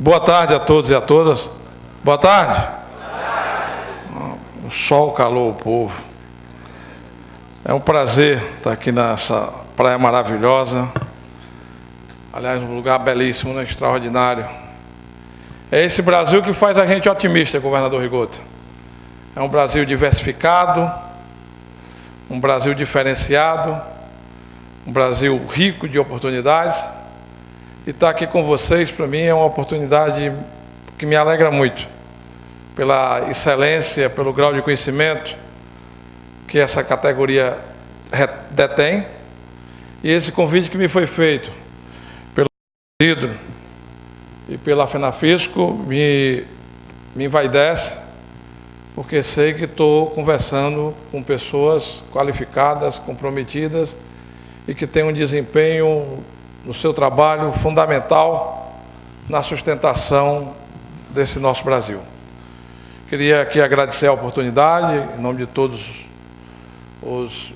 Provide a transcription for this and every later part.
Boa tarde a todos e a todas. Boa tarde. O sol calou o povo. É um prazer estar aqui nessa praia maravilhosa. Aliás, um lugar belíssimo, né? Extraordinário. É esse Brasil que faz a gente otimista, governador Rigoto. É um Brasil diversificado, um Brasil diferenciado, um Brasil rico de oportunidades. E estar aqui com vocês, para mim, é uma oportunidade que me alegra muito, pela excelência, pelo grau de conhecimento que essa categoria detém. E esse convite que me foi feito pelo Isidro e pela FENAFISCO me envaidece, porque sei que estou conversando com pessoas qualificadas, comprometidas e que têm um desempenho no seu trabalho fundamental na sustentação desse nosso Brasil. Queria aqui agradecer a oportunidade, em nome de todos os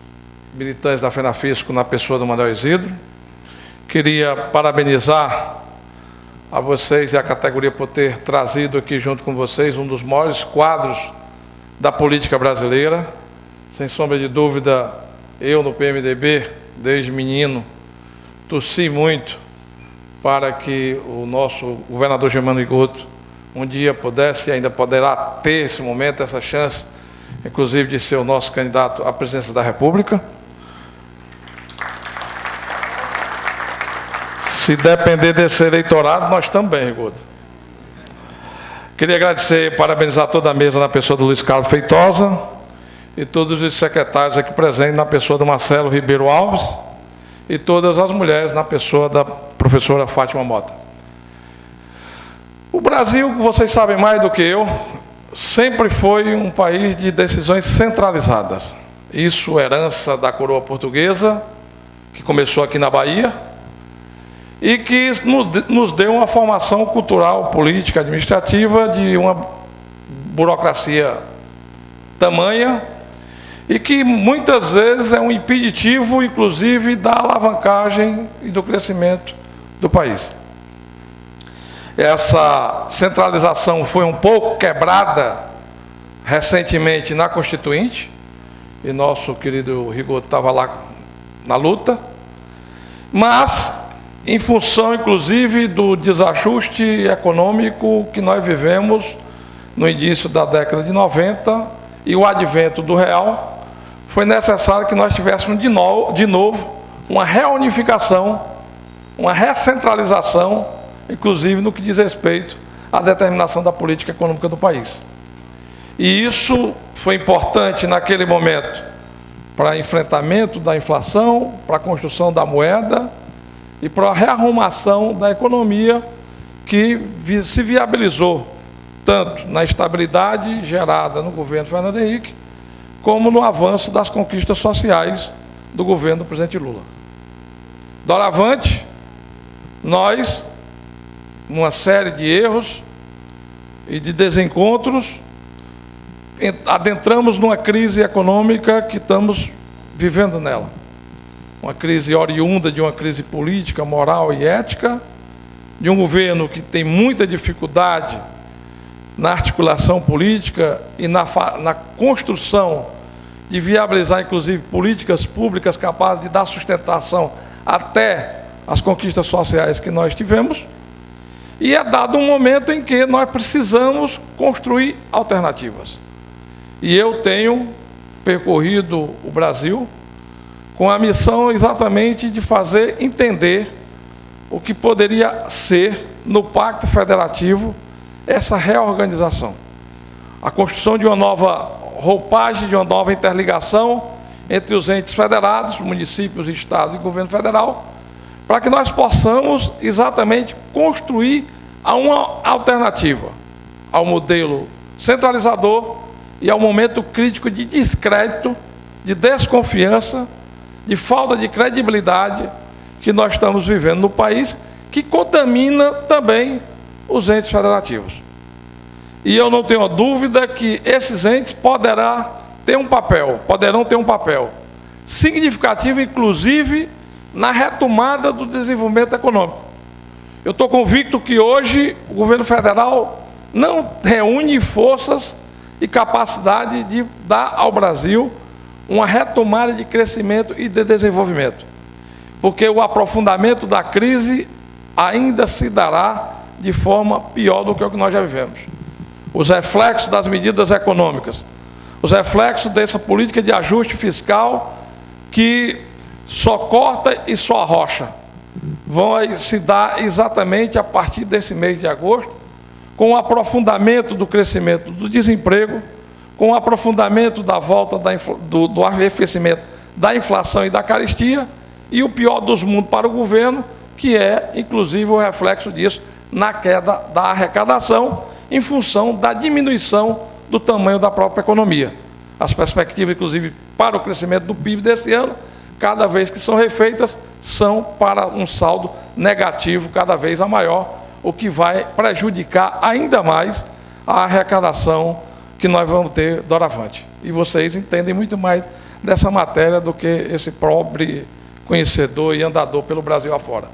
militantes da FENAFISCO, na pessoa do Manuel Isidro. Queria parabenizar a vocês e a categoria por ter trazido aqui junto com vocês um dos maiores quadros da política brasileira. Sem sombra de dúvida, eu no PMDB, desde menino, torci muito para que o nosso governador Germano Rigoto um dia pudesse e ainda poderá ter esse momento, essa chance, inclusive de ser o nosso candidato à presidência da República. Se depender desse eleitorado, nós também, Rigoto. Queria agradecer e parabenizar toda a mesa na pessoa do Luiz Carlos Feitosa e todos os secretários aqui presentes na pessoa do Marcelo Ribeiro Alves e todas as mulheres na pessoa da professora Fátima Mota. O Brasil, vocês sabem mais do que eu, sempre foi um país de decisões centralizadas. Isso herança da coroa portuguesa, que começou aqui na Bahia, e que nos deu uma formação cultural, política, administrativa, de uma burocracia tamanha, e que muitas vezes é um impeditivo, inclusive, da alavancagem e do crescimento do país. Essa centralização foi um pouco quebrada recentemente na Constituinte, e nosso querido Rigoto estava lá na luta, mas em função, inclusive, do desajuste econômico que nós vivemos no início da década de 90 e o advento do real, foi necessário que nós tivéssemos de novo uma reunificação, uma recentralização, inclusive no que diz respeito à determinação da política econômica do país. E isso foi importante naquele momento para enfrentamento da inflação, para a construção da moeda e para a rearrumação da economia, que se viabilizou tanto na estabilidade gerada no governo Fernando Henrique, como no avanço das conquistas sociais do governo do presidente Lula. Doravante, nós, numa série de erros e de desencontros, adentramos numa crise econômica que estamos vivendo nela. Uma crise oriunda de uma crise política, moral e ética, de um governo que tem muita dificuldade na articulação política e na construção de viabilizar, inclusive, políticas públicas capazes de dar sustentação até as conquistas sociais que nós tivemos. E é dado um momento em que nós precisamos construir alternativas. E eu tenho percorrido o Brasil com a missão exatamente de fazer entender o que poderia ser, no Pacto Federativo, essa reorganização. A construção de uma nova roupagem, de uma nova interligação entre os entes federados, municípios, estados e governo federal, para que nós possamos exatamente construir uma alternativa ao modelo centralizador e ao momento crítico de descrédito, de desconfiança, de falta de credibilidade que nós estamos vivendo no país, que contamina também os entes federativos. E eu não tenho dúvida que esses entes poderão ter um papel significativo, inclusive, na retomada do desenvolvimento econômico. Eu estou convicto que hoje o governo federal não reúne forças e capacidade de dar ao Brasil uma retomada de crescimento e de desenvolvimento, porque o aprofundamento da crise ainda se dará de forma pior do que o que nós já vivemos. Os reflexos das medidas econômicas, os reflexos dessa política de ajuste fiscal que só corta e só arrocha, vão se dar exatamente a partir desse mês de agosto, com o aprofundamento do crescimento do desemprego, com o aprofundamento da volta do arrefecimento da inflação e da carestia, e o pior dos mundos para o governo, que é, inclusive, o reflexo disso na queda da arrecadação, em função da diminuição do tamanho da própria economia. As perspectivas, inclusive, para o crescimento do PIB desse ano, cada vez que são refeitas, são para um saldo negativo cada vez a maior, o que vai prejudicar ainda mais a arrecadação que nós vamos ter doravante. E vocês entendem muito mais dessa matéria do que esse pobre conhecedor e andador pelo Brasil afora.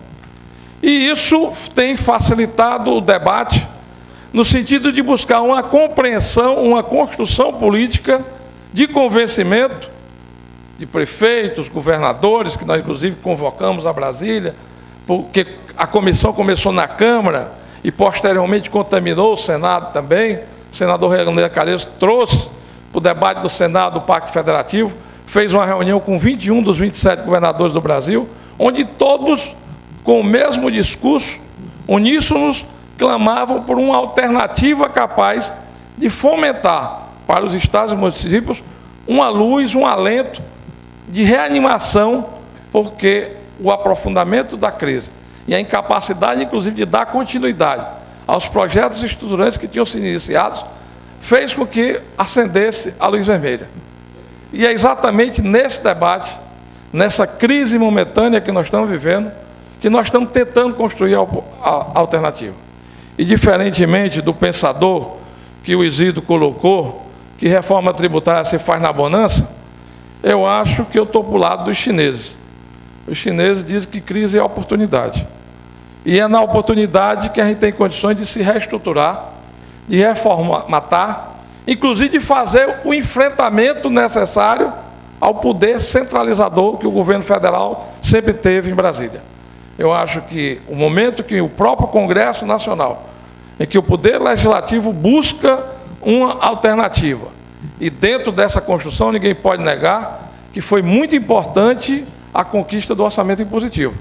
E isso tem facilitado o debate no sentido de buscar uma compreensão, uma construção política de convencimento de prefeitos, governadores, que nós inclusive convocamos a Brasília, porque a comissão começou na Câmara e posteriormente contaminou o Senado também. O senador Renan Calheiros trouxe para o debate do Senado o Pacto Federativo, fez uma reunião com 21 dos 27 governadores do Brasil, onde todos, com o mesmo discurso, uníssonos, clamavam por uma alternativa capaz de fomentar para os estados e municípios uma luz, um alento de reanimação, porque o aprofundamento da crise e a incapacidade, inclusive, de dar continuidade aos projetos estruturantes que tinham sido iniciados, fez com que acendesse a luz vermelha. E é exatamente nesse debate, nessa crise momentânea que nós estamos vivendo, que nós estamos tentando construir a alternativa. E diferentemente do pensador que o Isidro colocou, que reforma tributária se faz na bonança, eu acho que eu estou para o lado dos chineses. Os chineses dizem que crise é oportunidade. E é na oportunidade que a gente tem condições de se reestruturar, de reformatar, inclusive de fazer o enfrentamento necessário ao poder centralizador que o governo federal sempre teve em Brasília. Eu acho que o momento que o próprio Congresso Nacional, em que o Poder Legislativo busca uma alternativa, e dentro dessa construção ninguém pode negar que foi muito importante a conquista do orçamento impositivo,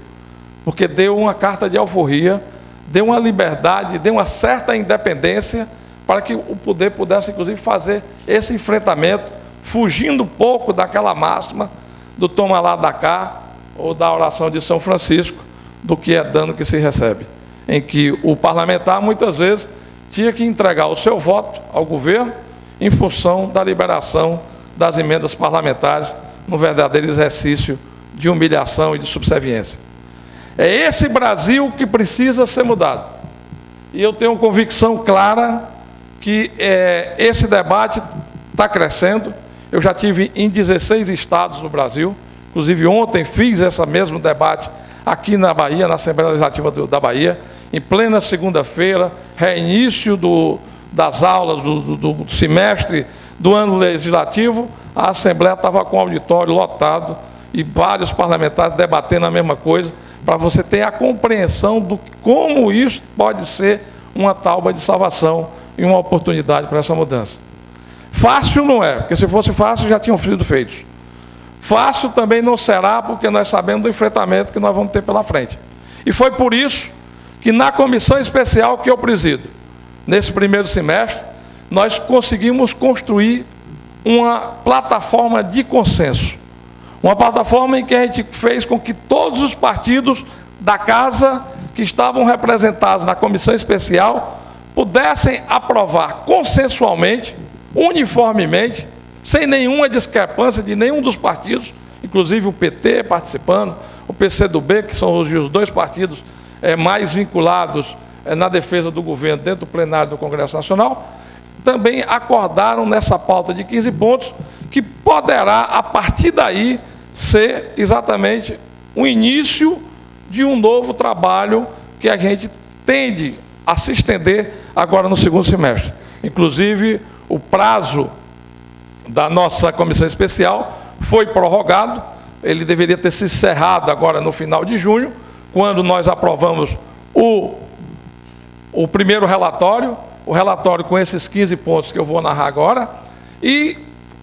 porque deu uma carta de alforria, deu uma liberdade, deu uma certa independência para que o poder pudesse, inclusive, fazer esse enfrentamento, fugindo um pouco daquela máxima do toma lá da cá, ou da oração de São Francisco, do que é dano que se recebe, em que o parlamentar, muitas vezes, tinha que entregar o seu voto ao governo em função da liberação das emendas parlamentares, no verdadeiro exercício de humilhação e de subserviência. É esse Brasil que precisa ser mudado. E eu tenho convicção clara que esse debate está crescendo. Eu já tive em 16 estados no Brasil, inclusive ontem fiz esse mesmo debate aqui na Bahia, na Assembleia Legislativa da Bahia, em plena segunda-feira, reinício das aulas do semestre do ano legislativo. A Assembleia estava com o auditório lotado e vários parlamentares debatendo a mesma coisa, para você ter a compreensão de como isso pode ser uma tábua de salvação e uma oportunidade para essa mudança. Fácil não é, porque se fosse fácil já tinham sido feitos. Fácil também não será, porque nós sabemos do enfrentamento que nós vamos ter pela frente. E foi por isso que na comissão especial que eu presido, nesse primeiro semestre, nós conseguimos construir uma plataforma de consenso. Uma plataforma em que a gente fez com que todos os partidos da casa que estavam representados na comissão especial pudessem aprovar consensualmente, uniformemente, sem nenhuma discrepância de nenhum dos partidos, inclusive o PT participando, o PCdoB, que são os dois partidos mais vinculados na defesa do governo dentro do plenário do Congresso Nacional, também acordaram nessa pauta de 15 pontos, que poderá, a partir daí, ser exatamente o início de um novo trabalho que a gente tende a se estender agora no segundo semestre. Inclusive, o prazo da nossa comissão especial foi prorrogado, ele deveria ter se encerrado agora no final de junho, quando nós aprovamos o primeiro relatório, o relatório com esses 15 pontos que eu vou narrar agora, e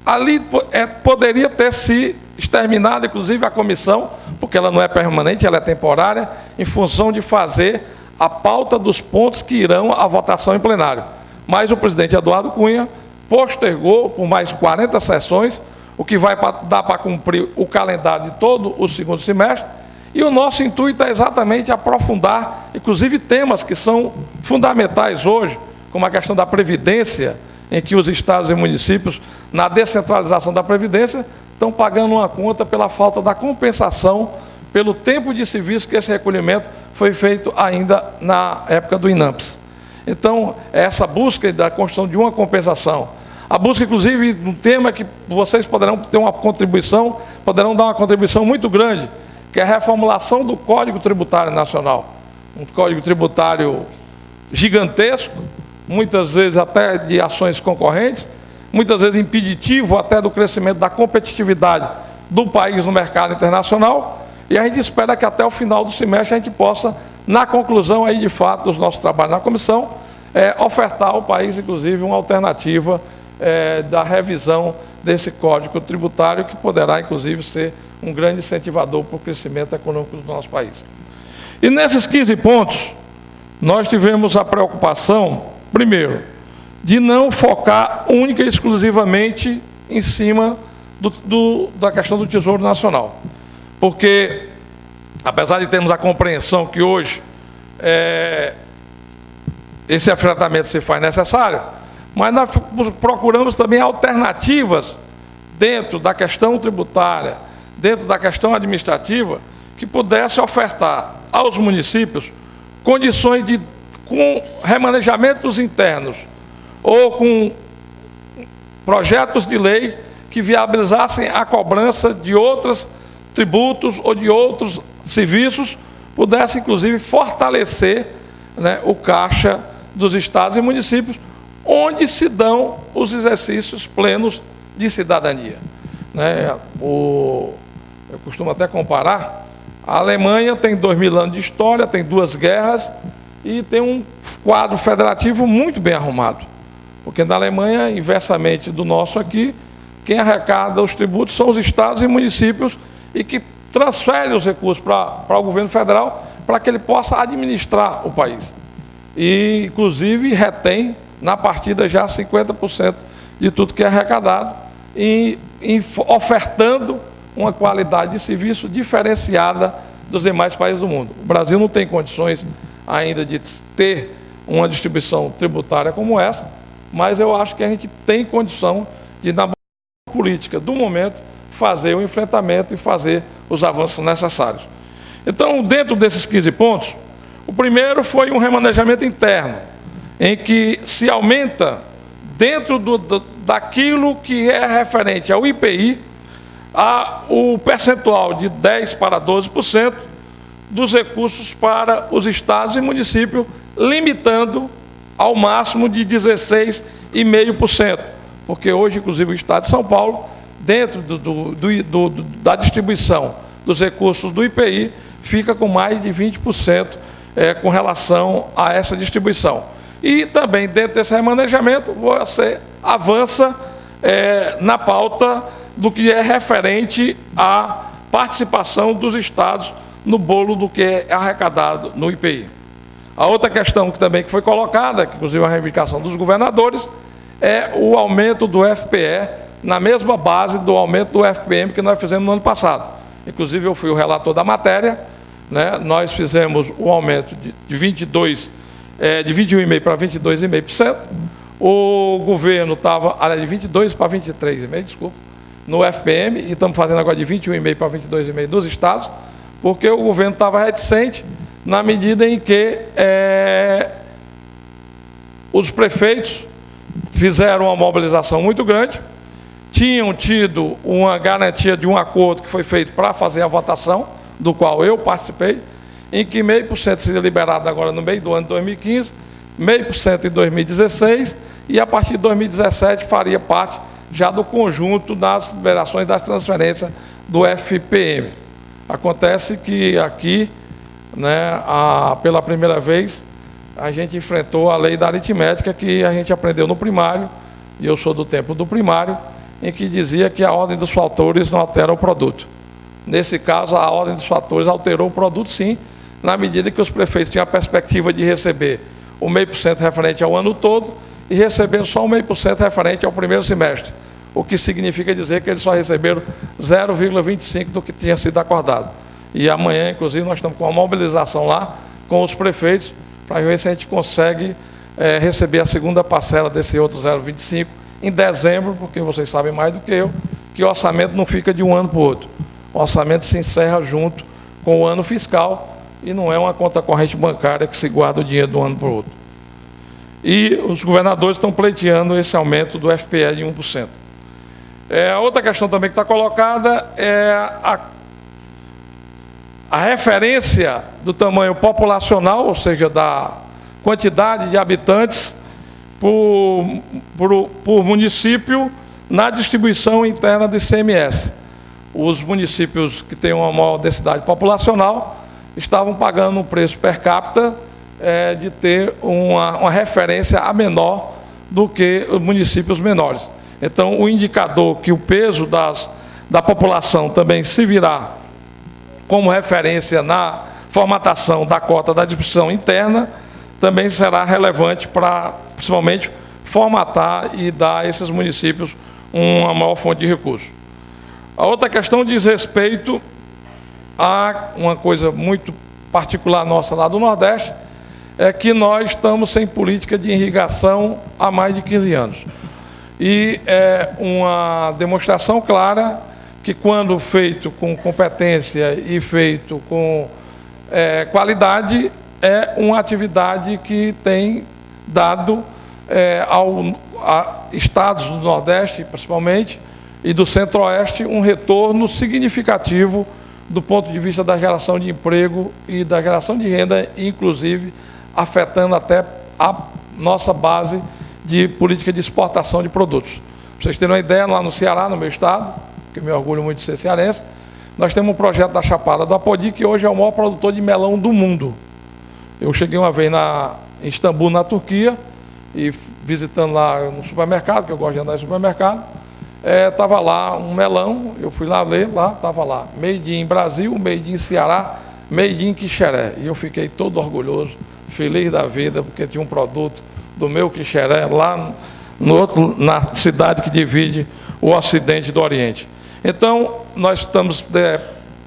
ali poderia ter se exterminado, inclusive, a comissão, porque ela não é permanente, ela é temporária, em função de fazer a pauta dos pontos que irão à votação em plenário. Mas o presidente Eduardo Cunha postergou por mais 40 sessões, o que vai dar para cumprir o calendário de todo o segundo semestre, e o nosso intuito é exatamente aprofundar, inclusive, temas que são fundamentais hoje, como a questão da Previdência, em que os estados e municípios, na descentralização da Previdência, estão pagando uma conta pela falta da compensação, pelo tempo de serviço que esse recolhimento foi feito ainda na época do INAMPS. Então, essa busca da construção de uma compensação, a busca, inclusive, de um tema que vocês poderão ter uma contribuição, poderão dar uma contribuição muito grande, que é a reformulação do Código Tributário Nacional. Um código tributário gigantesco, muitas vezes até de ações concorrentes, muitas vezes impeditivo até do crescimento da competitividade do país no mercado internacional, e a gente espera que até o final do semestre a gente possa, na conclusão aí de fato dos nossos trabalhos na comissão, ofertar ao país, inclusive, uma alternativa da revisão desse Código Tributário, que poderá, inclusive, ser um grande incentivador para o crescimento econômico do nosso país. E nesses 15 pontos, nós tivemos a preocupação, primeiro, de não focar única e exclusivamente em cima da questão do Tesouro Nacional. Porque, apesar de termos a compreensão que hoje esse enfrentamento se faz necessário, mas nós procuramos também alternativas dentro da questão tributária, dentro da questão administrativa, que pudesse ofertar aos municípios condições de, com remanejamentos internos ou com projetos de lei que viabilizassem a cobrança de outros tributos ou de outros serviços, pudesse, inclusive, fortalecer, né, o caixa dos estados e municípios, onde se dão os exercícios plenos de cidadania. Né? Eu costumo até comparar, a Alemanha tem 2000 anos de história, tem 2 guerras e tem um quadro federativo muito bem arrumado. Porque na Alemanha, inversamente do nosso aqui, quem arrecada os tributos são os estados e municípios e que transferem os recursos para o governo federal para que ele possa administrar o país. E, inclusive, retém na partida já 50% de tudo que é arrecadado e ofertando uma qualidade de serviço diferenciada dos demais países do mundo. O Brasil não tem condições ainda de ter uma distribuição tributária como essa, mas eu acho que a gente tem condição de, na política do momento, fazer o enfrentamento e fazer os avanços necessários. Então, dentro desses 15 pontos, o primeiro foi um remanejamento interno, em que se aumenta, dentro daquilo que é referente ao IPI, o percentual de 10% para 12% dos recursos para os estados e municípios, limitando ao máximo de 16,5%, porque hoje, inclusive, o estado de São Paulo, dentro da distribuição dos recursos do IPI, fica com mais de 20% com relação a essa distribuição. E também, dentro desse remanejamento, você avança na pauta do que é referente à participação dos estados no bolo do que é arrecadado no IPI. A outra questão que também foi colocada, que inclusive é a reivindicação dos governadores, é o aumento do FPE, na mesma base do aumento do FPM que nós fizemos no ano passado. Inclusive, eu fui o relator da matéria, né? Nós fizemos o aumento de 21,5% para 22,5%. O governo estava, de 22% para 23,5%, desculpa, no FPM, e estamos fazendo agora de 21,5% para 22,5% dos estados, porque o governo estava reticente na medida em que os prefeitos fizeram uma mobilização muito grande, tinham tido uma garantia de um acordo que foi feito para fazer a votação, do qual eu participei, em que 0,5% seria liberado agora no meio do ano de 2015, 0,5% em 2016, e a partir de 2017 faria parte já do conjunto das liberações das transferências do FPM. Acontece que aqui, né, pela primeira vez, a gente enfrentou a lei da aritmética que a gente aprendeu no primário, e eu sou do tempo do primário, em que dizia que a ordem dos fatores não altera o produto. Nesse caso, a ordem dos fatores alterou o produto, sim, na medida que os prefeitos tinham a perspectiva de receber o 0,5% referente ao ano todo e receber só o 0,5% referente ao primeiro semestre, o que significa dizer que eles só receberam 0,25% do que tinha sido acordado. E amanhã, inclusive, nós estamos com uma mobilização lá com os prefeitos para ver se a gente consegue receber a segunda parcela desse outro 0,25% em dezembro, porque vocês sabem mais do que eu, que o orçamento não fica de um ano para o outro. O orçamento se encerra junto com o ano fiscal e não é uma conta corrente bancária que se guarda o dinheiro de um ano para o outro. E os governadores estão pleiteando esse aumento do FPE de 1%. A outra questão também que está colocada é a referência do tamanho populacional, ou seja, da quantidade de habitantes por município na distribuição interna do ICMS. Os municípios que têm uma maior densidade populacional estavam pagando um preço per capita de ter uma referência a menor do que os municípios menores. Então, o indicador que o peso da população também se virá como referência na formatação da cota da distribuição interna, também será relevante para, principalmente, formatar e dar a esses municípios uma maior fonte de recursos. A outra questão diz respeito a uma coisa muito particular nossa lá do Nordeste, é que nós estamos sem política de irrigação há mais de 15 anos. E é uma demonstração clara que, quando feito com competência e feito com qualidade, é uma atividade que tem dado a estados do Nordeste, principalmente, e do Centro-Oeste, um retorno significativo do ponto de vista da geração de emprego e da geração de renda, inclusive afetando até a nossa base de política de exportação de produtos. Para vocês terem uma ideia, lá no Ceará, no meu estado, que eu me orgulho muito de ser cearense, nós temos um projeto da Chapada do Apodi, que hoje é o maior produtor de melão do mundo. Eu cheguei uma vez em Istambul, na Turquia, e visitando lá no supermercado, que eu gosto de andar em supermercado, estava lá um melão, eu fui lá ler, lá estava lá, made in Brasil, made in Ceará, made in Quixeré. E eu fiquei todo orgulhoso, feliz da vida, porque tinha um produto do meu Quixeré lá na cidade que divide o Ocidente do Oriente. Então, nós estamos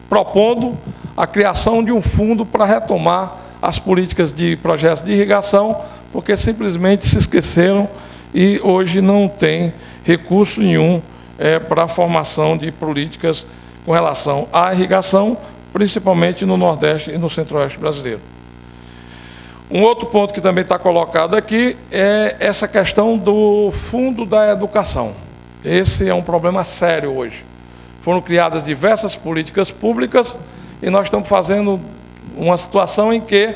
propondo a criação de um fundo para retomar as políticas de projetos de irrigação, porque simplesmente se esqueceram e hoje não tem recurso nenhum para a formação de políticas com relação à irrigação, principalmente no Nordeste e no Centro-Oeste brasileiro. Um outro ponto que também está colocado aqui é essa questão do Fundo da Educação. Esse é um problema sério hoje. Foram criadas diversas políticas públicas e nós estamos fazendo uma situação em que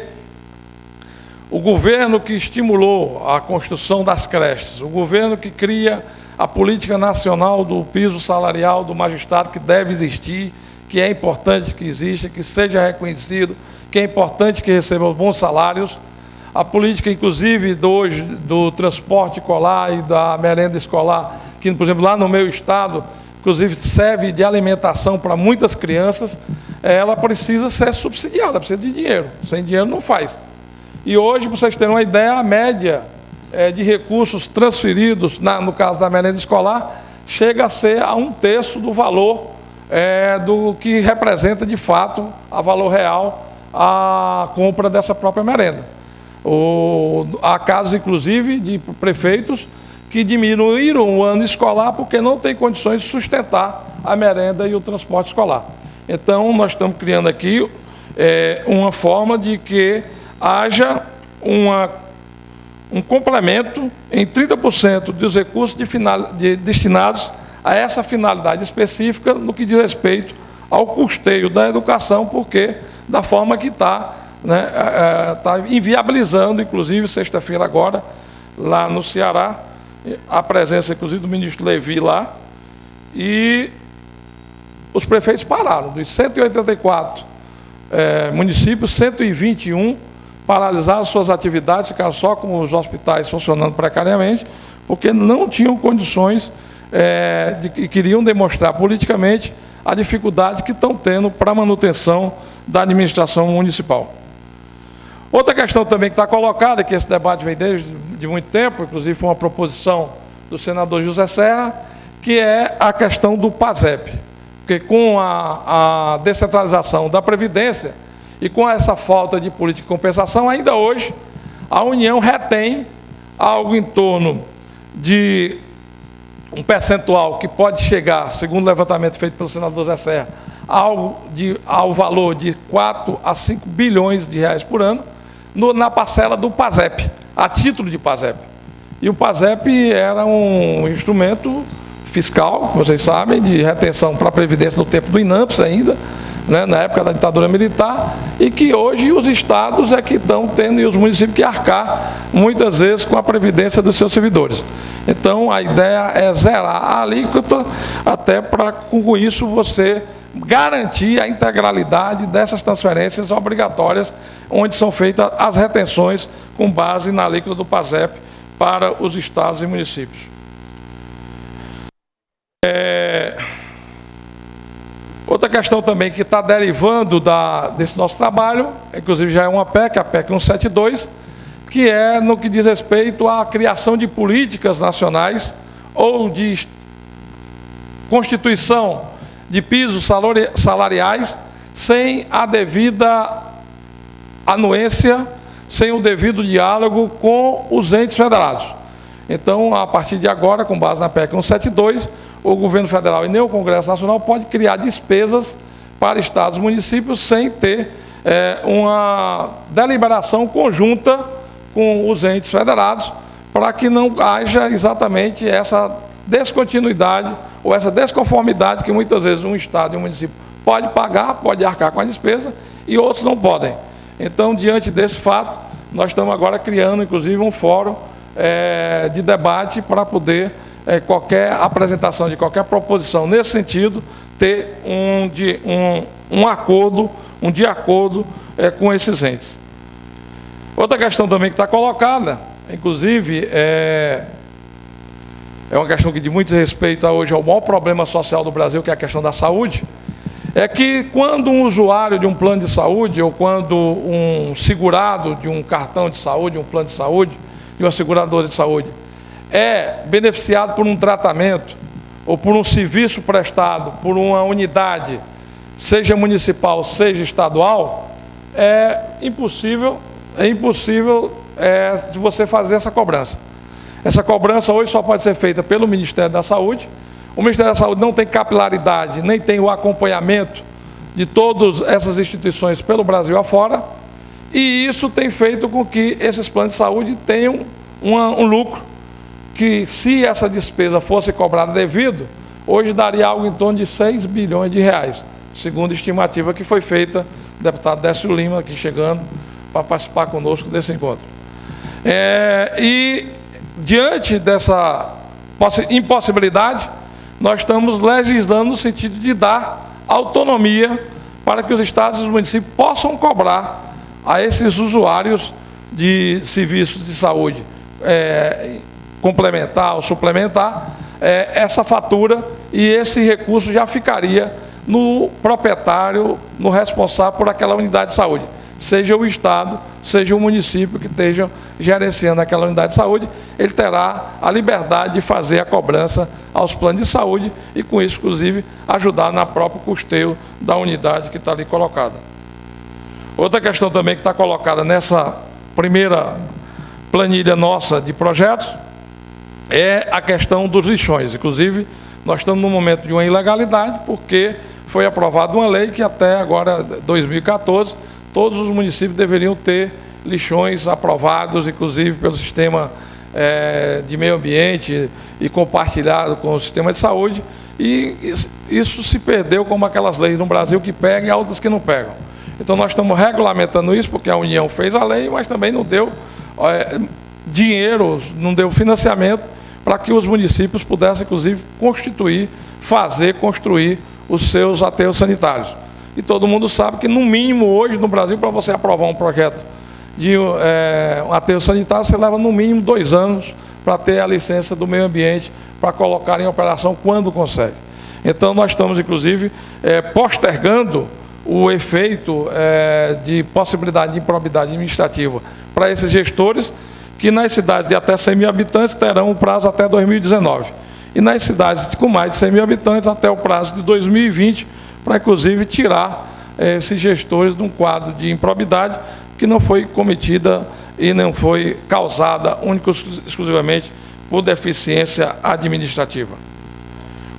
o governo que estimulou a construção das creches, o governo que cria a política nacional do piso salarial do magistrado, que deve existir, que é importante que exista, que seja reconhecido, que é importante que receba bons salários, a política, inclusive, do transporte escolar e da merenda escolar, que, por exemplo, lá no meu estado, inclusive, serve de alimentação para muitas crianças, ela precisa ser subsidiada, precisa de dinheiro. Sem dinheiro não faz. E hoje, para vocês terem uma ideia, a média de recursos transferidos, no caso da merenda escolar, chega a ser a 1/3 do valor do que representa, de fato, a valor real, a compra dessa própria merenda. Há casos, inclusive, de prefeitos que diminuíram o ano escolar porque não tem condições de sustentar a merenda e o transporte escolar. Então, nós estamos criando aqui uma forma de que haja um complemento em 30% dos recursos destinados a essa finalidade específica no que diz respeito ao custeio da educação, porque da forma que está, né, tá inviabilizando, inclusive, sexta-feira agora, lá no Ceará, a presença, inclusive, do ministro Levi lá, e os prefeitos pararam. Dos 184 municípios, 121 paralisaram suas atividades, ficaram só com os hospitais funcionando precariamente, porque não tinham condições e queriam demonstrar politicamente a dificuldade que estão tendo para a manutenção da administração municipal. Outra questão também que está colocada, que esse debate vem desde muito tempo, inclusive foi uma proposição do senador José Serra, que é a questão do PASEP. Porque com a descentralização da Previdência e com essa falta de política de compensação, ainda hoje a União retém algo em torno de um percentual que pode chegar, segundo o levantamento feito pelo senador Zé Serra, ao valor de 4 a 5 bilhões de reais por ano, na parcela do PASEP, a título de PASEP. E o PASEP era um instrumento fiscal, vocês sabem, de retenção para a Previdência no tempo do INAMPS ainda, né, na época da ditadura militar, e que hoje os estados é que estão tendo e os municípios que arcar, muitas vezes, com a Previdência dos seus servidores. Então, a ideia é zerar a alíquota, até para, com isso, você garantir a integralidade dessas transferências obrigatórias, onde são feitas as retenções com base na alíquota do PASEP para os estados e municípios. Outra questão também que está derivando desse nosso trabalho, inclusive já é uma PEC, a PEC 172, que é no que diz respeito à criação de políticas nacionais ou de constituição de pisos salariais sem a devida anuência, sem o devido diálogo com os entes federados. Então, a partir de agora, com base na PEC 172, o governo federal e nem o Congresso Nacional pode criar despesas para estados e municípios sem ter uma deliberação conjunta com os entes federados, para que não haja exatamente essa descontinuidade ou essa desconformidade que muitas vezes um estado e um município pode pagar, pode arcar com a despesa e outros não podem. Então, diante desse fato, nós estamos agora criando, inclusive, um fórum de debate para poder qualquer apresentação de qualquer proposição nesse sentido, ter um acordo com esses entes. Outra questão também que está colocada, inclusive, é uma questão que de muito respeito hoje ao maior problema social do Brasil, que é a questão da saúde, é que quando um usuário de um plano de saúde, ou quando um segurado de um cartão de saúde, um plano de saúde, de uma seguradora de saúde, é beneficiado por um tratamento ou por um serviço prestado por uma unidade, seja municipal, seja estadual, é impossível de você fazer essa cobrança. Essa cobrança hoje só pode ser feita pelo Ministério da Saúde. O Ministério da Saúde não tem capilaridade, nem tem o acompanhamento de todas essas instituições pelo Brasil afora, e isso tem feito com que esses planos de saúde tenham um lucro, que se essa despesa fosse cobrada devido, hoje daria algo em torno de 6 bilhões de reais, segundo a estimativa que foi feita, o deputado Décio Lima aqui chegando para participar conosco desse encontro. E diante dessa impossibilidade, nós estamos legislando no sentido de dar autonomia para que os estados e os municípios possam cobrar a esses usuários de serviços de saúde complementar ou suplementar essa fatura, e esse recurso já ficaria no proprietário, no responsável por aquela unidade de saúde, seja o estado, seja o município que esteja gerenciando aquela unidade de saúde, ele terá a liberdade de fazer a cobrança aos planos de saúde e, com isso, inclusive, ajudar na próprio custeio da unidade que está ali colocada. Outra questão também que está colocada nessa primeira planilha nossa de projetos é a questão dos lixões. Inclusive, nós estamos num momento de uma ilegalidade, porque foi aprovada uma lei que até agora, 2014, todos os municípios deveriam ter lixões aprovados, inclusive pelo sistema de meio ambiente e compartilhado com o sistema de saúde, e isso se perdeu como aquelas leis no Brasil que pegam e outras que não pegam. Então nós estamos regulamentando isso, porque a União fez a lei, mas também não deu dinheiro, não deu financiamento para que os municípios pudessem, inclusive, construir os seus aterros sanitários. E todo mundo sabe que, no mínimo, hoje, no Brasil, para você aprovar um projeto de um aterro sanitário, você leva, no mínimo, 2 anos para ter a licença do meio ambiente, para colocar em operação quando consegue. Então, nós estamos, inclusive, postergando o efeito de possibilidade de improbidade administrativa para esses gestores, que nas cidades de até 100 mil habitantes terão um prazo até 2019. E nas cidades com mais de 100 mil habitantes até o prazo de 2020, para inclusive tirar esses gestores de um quadro de improbidade que não foi cometida e não foi causada única e exclusivamente por deficiência administrativa.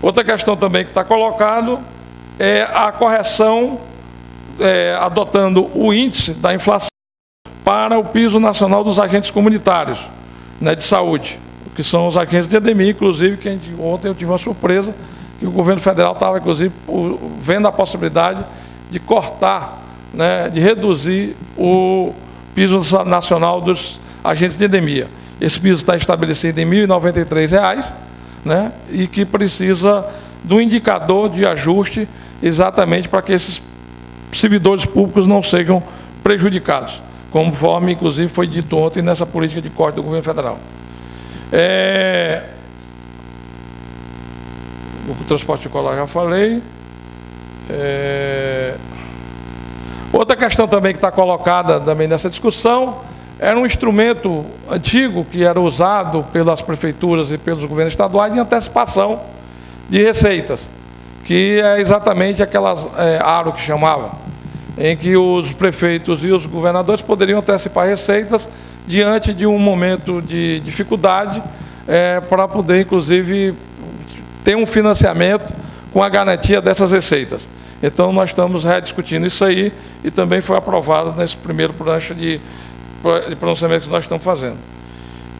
Outra questão também que está colocado é a correção, adotando o índice da inflação para o piso nacional dos agentes comunitários, de saúde, que são os agentes de endemia, inclusive, que ontem eu tive uma surpresa, que o governo federal estava, inclusive, vendo a possibilidade de cortar, de reduzir o piso nacional dos agentes de endemia. Esse piso está estabelecido em R$ 1.093, e que precisa do indicador de ajuste exatamente para que esses servidores públicos não sejam prejudicados, conforme, inclusive, foi dito ontem nessa política de corte do governo federal. O transporte escolar já falei. Outra questão também que está colocada também nessa discussão era um instrumento antigo que era usado pelas prefeituras e pelos governos estaduais de antecipação de receitas, que é exatamente aquelas aro que chamava, em que os prefeitos e os governadores poderiam antecipar receitas diante de um momento de dificuldade, para poder, inclusive, ter um financiamento com a garantia dessas receitas. Então, nós estamos rediscutindo isso aí e também foi aprovado nesse primeiro prancha de pronunciamento que nós estamos fazendo.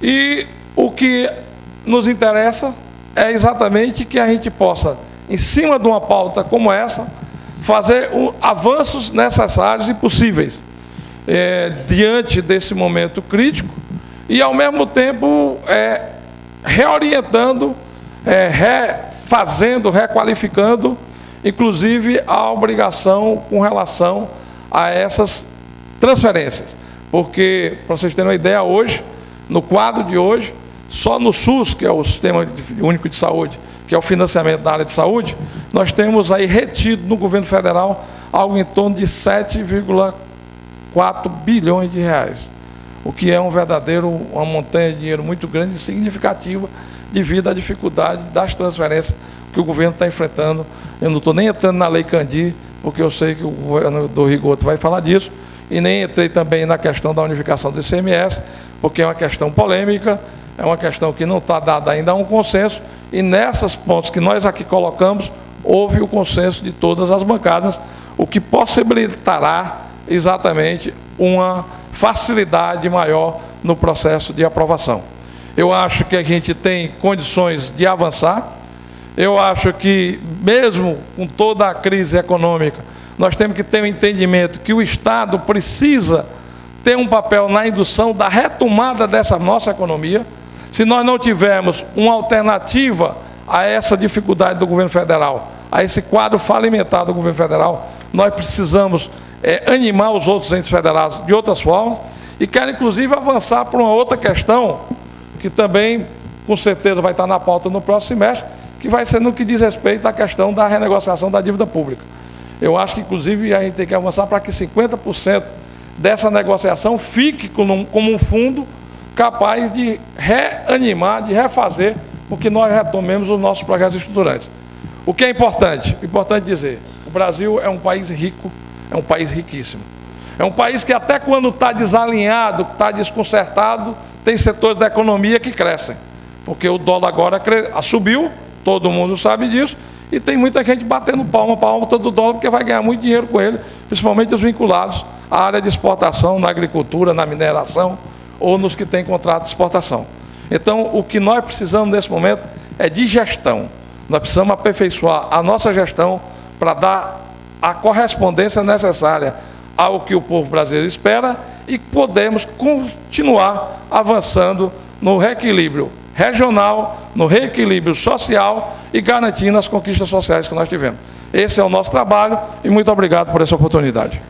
E o que nos interessa é exatamente que a gente possa, em cima de uma pauta como essa, fazer avanços necessários e possíveis diante desse momento crítico e, ao mesmo tempo, reorientando, refazendo, requalificando, inclusive, a obrigação com relação a essas transferências. Porque, para vocês terem uma ideia, hoje, no quadro de hoje, só no SUS, que é o Sistema Único de Saúde, que é o financiamento da área de saúde, nós temos aí retido no governo federal algo em torno de 7,4 bilhões de reais, o que é uma montanha de dinheiro muito grande e significativa devido à dificuldade das transferências que o governo está enfrentando. Eu não estou nem entrando na Lei Candir, porque eu sei que o governo do Rigoto vai falar disso, e nem entrei também na questão da unificação do ICMS, porque é uma questão polêmica, é uma questão que não está dada ainda a um consenso, e nessas pontos que nós aqui colocamos, houve o consenso de todas as bancadas, o que possibilitará exatamente uma facilidade maior no processo de aprovação. Eu acho que a gente tem condições de avançar. Eu acho que, mesmo com toda a crise econômica, nós temos que ter um entendimento que o Estado precisa ter um papel na indução da retomada dessa nossa economia. Se nós não tivermos uma alternativa a essa dificuldade do governo federal, a esse quadro falimentar do governo federal, nós precisamos animar os outros entes federados de outras formas e quero, inclusive, avançar para uma outra questão que também, com certeza, vai estar na pauta no próximo semestre, que vai ser no que diz respeito à questão da renegociação da dívida pública. Eu acho que, inclusive, a gente tem que avançar para que 50% dessa negociação fique como um fundo capaz de reanimar, de refazer, porque nós retomemos os nossos projetos estruturantes. O que é importante? Importante dizer, o Brasil é um país rico, é um país riquíssimo. É um país que até quando está desalinhado, está desconcertado, tem setores da economia que crescem. Porque o dólar agora subiu, todo mundo sabe disso, e tem muita gente batendo palma para a alta do dólar, porque vai ganhar muito dinheiro com ele, principalmente os vinculados à área de exportação, na agricultura, na mineração, ou nos que têm contrato de exportação. Então, o que nós precisamos nesse momento é de gestão. Nós precisamos aperfeiçoar a nossa gestão para dar a correspondência necessária ao que o povo brasileiro espera e podemos continuar avançando no reequilíbrio regional, no reequilíbrio social e garantindo as conquistas sociais que nós tivemos. Esse é o nosso trabalho e muito obrigado por essa oportunidade.